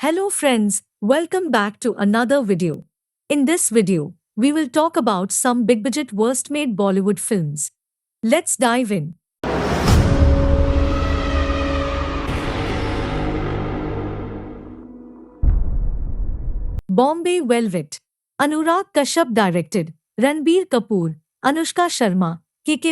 Hello friends, welcome back to another video. In this video, we will talk about some big budget worst made Bollywood films. Let's dive in. Bombay Velvet. Anurag Kashyap directed. Ranbir Kapoor, Anushka Sharma,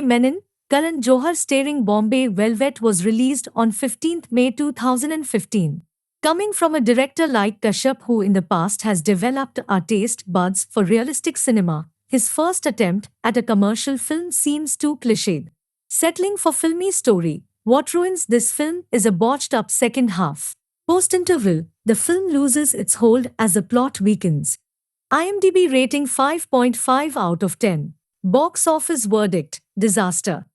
Menon, Karan Johar starring Bombay Velvet was released on 15th May 2015. Coming from a director like Kashyap who in the past has developed our taste buds for realistic cinema, his first attempt at a commercial film seems too cliched. Settling for filmy story, what ruins this film is a botched up second half. Post-interval, the film loses its hold as the plot weakens. IMDB rating 5.5 out of 10. Box office verdict, disaster.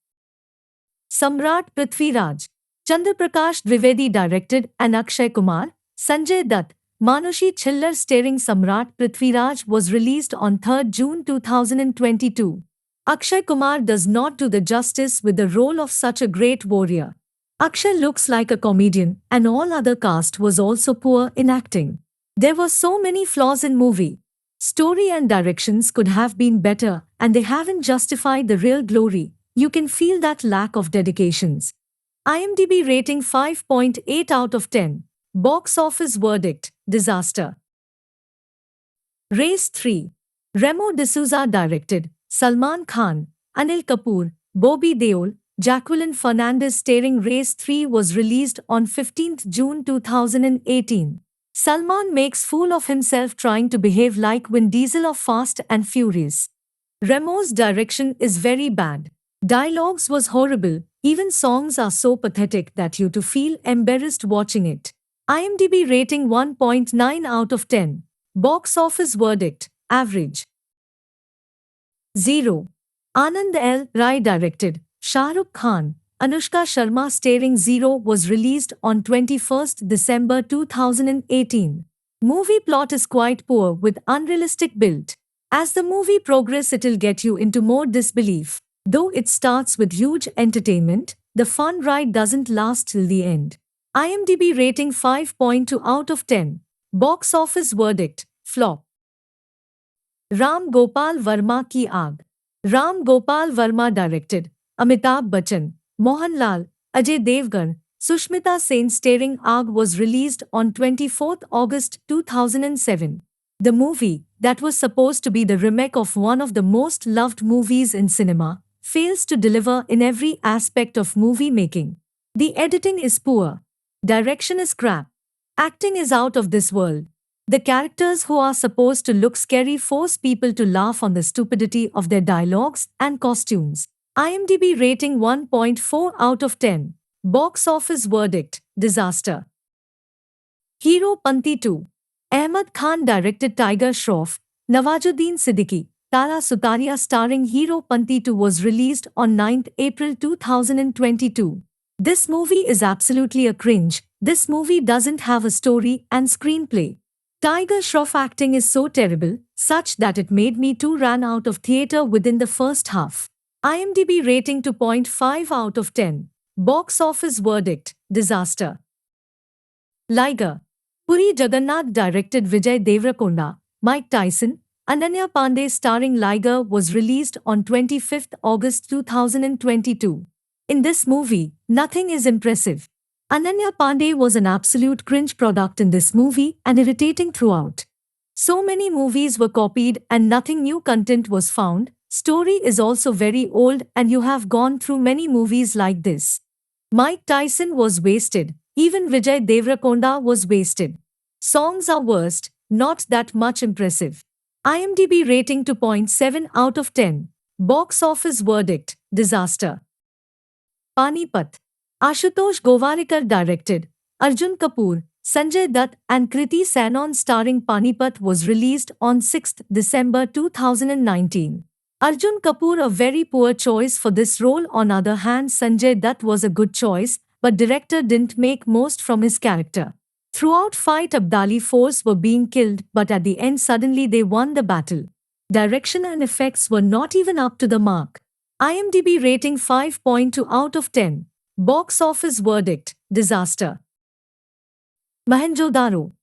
Samrat Prithviraj. Chandraprakash Dwivedi directed and Akshay Kumar, Sanjay Dutt, Manushi Chillar starring Samrat Prithviraj was released on 3rd June 2022. Akshay Kumar does not do the justice with the role of such a great warrior. Akshay looks like a comedian and all other cast was also poor in acting. There were so many flaws in movie. Story and directions could have been better and they haven't justified the real glory. You can feel that lack of dedications. IMDB rating 5.8 out of 10. Box office verdict, disaster. Race 3. Remo D'Souza directed, Salman Khan, Anil Kapoor, Bobby Deol, Jacqueline Fernandez starring Race 3 was released on 15th June 2018. Salman makes fool of himself trying to behave like Vin Diesel of Fast and Furious. Remo's direction is very bad. Dialogues was horrible, even songs are so pathetic that you to feel embarrassed watching it. IMDB rating 1.9 out of 10. Box office verdict, average. 0. Anand L. Rai directed, Shah Rukh Khan, Anushka Sharma starring 0 was released on 21st December 2018. Movie plot is quite poor with unrealistic build. As the movie progresses it'll get you into more disbelief. Though it starts with huge entertainment, the fun ride doesn't last till the end. IMDB rating 5.2 out of 10. Box office verdict, flop. Ram Gopal Verma Ki Aag. Ram Gopal Verma directed, Amitabh Bachchan, Mohanlal, Ajay Devgan, Sushmita Sen starring Aag was released on 24th August 2007. The movie, that was supposed to be the remake of one of the most loved movies in cinema, fails to deliver in every aspect of movie making. The editing is poor. Direction is crap. Acting is out of this world. The characters who are supposed to look scary force people to laugh on the stupidity of their dialogues and costumes. IMDB rating 1.4 out of 10. Box office verdict, disaster. Hero Panti 2. Ahmed Khan directed Tiger Shroff, Nawazuddin Siddiqui, Tara Sutaria starring Hero Panti 2 was released on 9th April 2022. This movie is absolutely a cringe. This movie doesn't have a story and screenplay. Tiger Shroff acting is so terrible, such that it made me too run out of theatre within the first half. IMDB rating 2.5 out of 10. Box office verdict, disaster. Liger. Puri Jagannath directed Vijay Deverakonda, Mike Tyson, Ananya Pandey starring Liger was released on 25th August 2022. In this movie, nothing is impressive. Ananya Pandey was an absolute cringe product in this movie and irritating throughout. So many movies were copied and nothing new content was found. Story is also very old and you have gone through many movies like this. Mike Tyson was wasted. Even Vijay Deverakonda was wasted. Songs are worst, not that much impressive. IMDB rating 2.7 out of 10. Box office verdict, disaster. Panipat. Ashutosh Gowarikar directed, Arjun Kapoor, Sanjay Dutt and Kriti Sanon starring Panipat was released on 6th December 2019. Arjun Kapoor a very poor choice for this role. On other hand Sanjay Dutt was a good choice, but director didn't make most from his character. Throughout fight Abdali force were being killed but at the end suddenly they won the battle. Direction and effects were not even up to the mark. IMDB rating 5.2 out of 10. Box office verdict, disaster. Mohenjo-daro.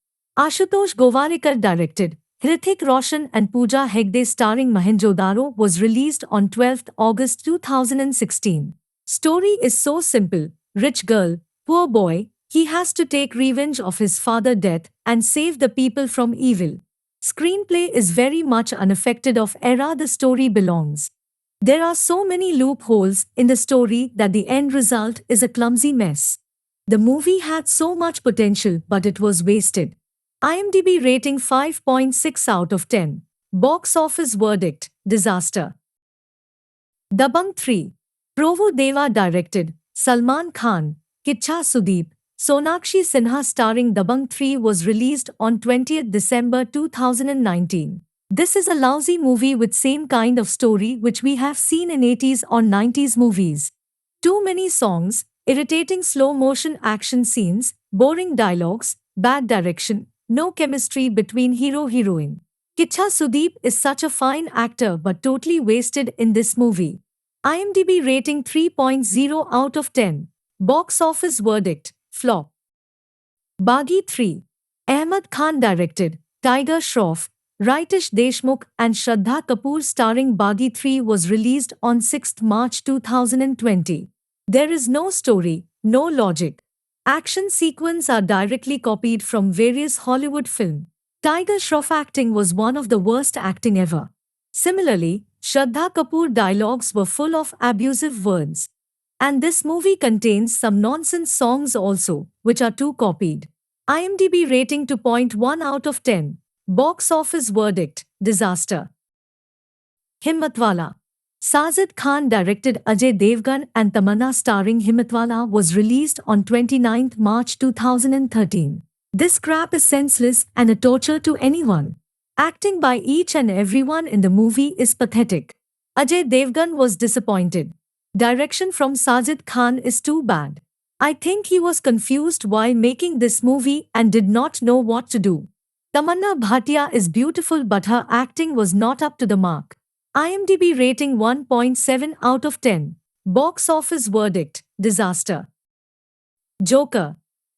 Ashutosh Govarikar directed, Hrithik Roshan and Pooja Hegde starring Mohenjo-daro was released on 12th August 2016. Story is so simple: rich girl, poor boy, he has to take revenge of his father's death and save the people from evil. Screenplay is very much unaffected of era the story belongs. There are so many loopholes in the story that the end result is a clumsy mess. The movie had so much potential but it was wasted. IMDb rating 5.6 out of 10. Box office verdict: disaster. Dabangg 3. Provu Deva directed, Salman Khan, Kicha Sudeep, Sonakshi Sinha starring. Dabangg 3 was released on 20th December 2019. This is a lousy movie with same kind of story which we have seen in 80s or 90s movies. Too many songs, irritating slow motion action scenes, boring dialogues, bad direction, no chemistry between hero-heroine. Kicha Sudeep is such a fine actor but totally wasted in this movie. IMDb rating 3.0 out of 10. Box office verdict: flop. Baghi 3. Ahmed Khan directed, Tiger Shroff, Ritesh Deshmukh and Shraddha Kapoor starring. Baghi 3 was released on 6th March 2020. There is no story, no logic. Action sequences are directly copied from various Hollywood films. Tiger Shroff acting was one of the worst acting ever. Similarly, Shraddha Kapoor dialogues were full of abusive words. And this movie contains some nonsense songs also, which are too copied. IMDb rating 2.1 out of 10. Box office verdict: disaster. Himmatwala. Sajid Khan directed, Ajay Devgan and Tamanna starring. Himmatwala was released on 29th March 2013. This crap is senseless and a torture to anyone. Acting by each and everyone in the movie is pathetic. Ajay Devgan was disappointed. Direction from Sajid Khan is too bad. I think he was confused while making this movie and did not know what to do. Tamanna Bhatia is beautiful but her acting was not up to the mark. IMDb rating 1.7 out of 10. Box office verdict: disaster. Joker.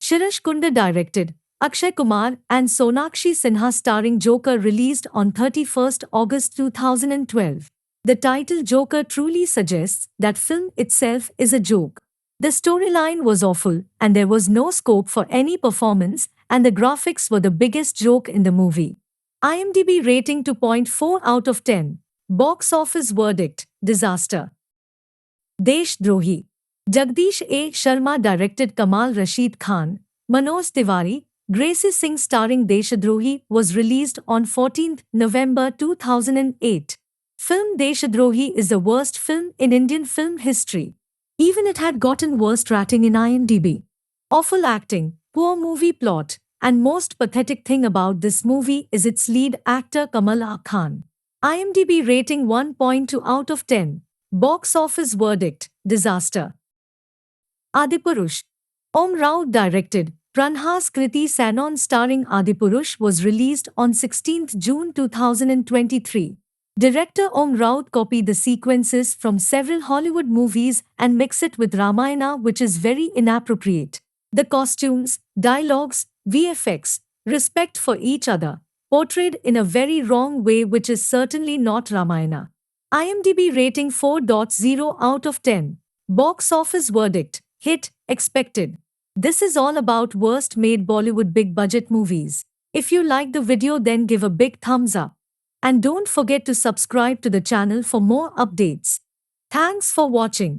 Shirish Kunda directed, Akshay Kumar and Sonakshi Sinha starring. Joker released on 31st August 2012. The title Joker truly suggests that film itself is a joke. The storyline was awful and there was no scope for any performance and the graphics were the biggest joke in the movie. IMDb rating 2.4 out of 10. Box office verdict: disaster. Deshdrohi. Jagdish A. Sharma directed, Kamal Rashid Khan, Manoj Tiwari, Gracie Singh starring. Deshdrohi was released on 14th November 2008. Film Deshdrohi is the worst film in Indian film history. Even it had gotten worst rating in IMDb. Awful acting, poor movie plot, and most pathetic thing about this movie is its lead actor Kamal Khan. IMDb rating 1.2 out of 10. Box office verdict: disaster. Adipurush. Om Raut directed, Pranhas Kriti Sanon starring. Adipurush was released on 16th June 2023. Director Om Raut copied the sequences from several Hollywood movies and mixed it with Ramayana, which is very inappropriate. The costumes, dialogues, VFX, respect for each other, portrayed in a very wrong way which is certainly not Ramayana. IMDb rating 4.0 out of 10. Box office verdict: hit, expected. This is all about worst made Bollywood big budget movies. If you like the video then give a big thumbs up. And don't forget to subscribe to the channel for more updates. Thanks for watching.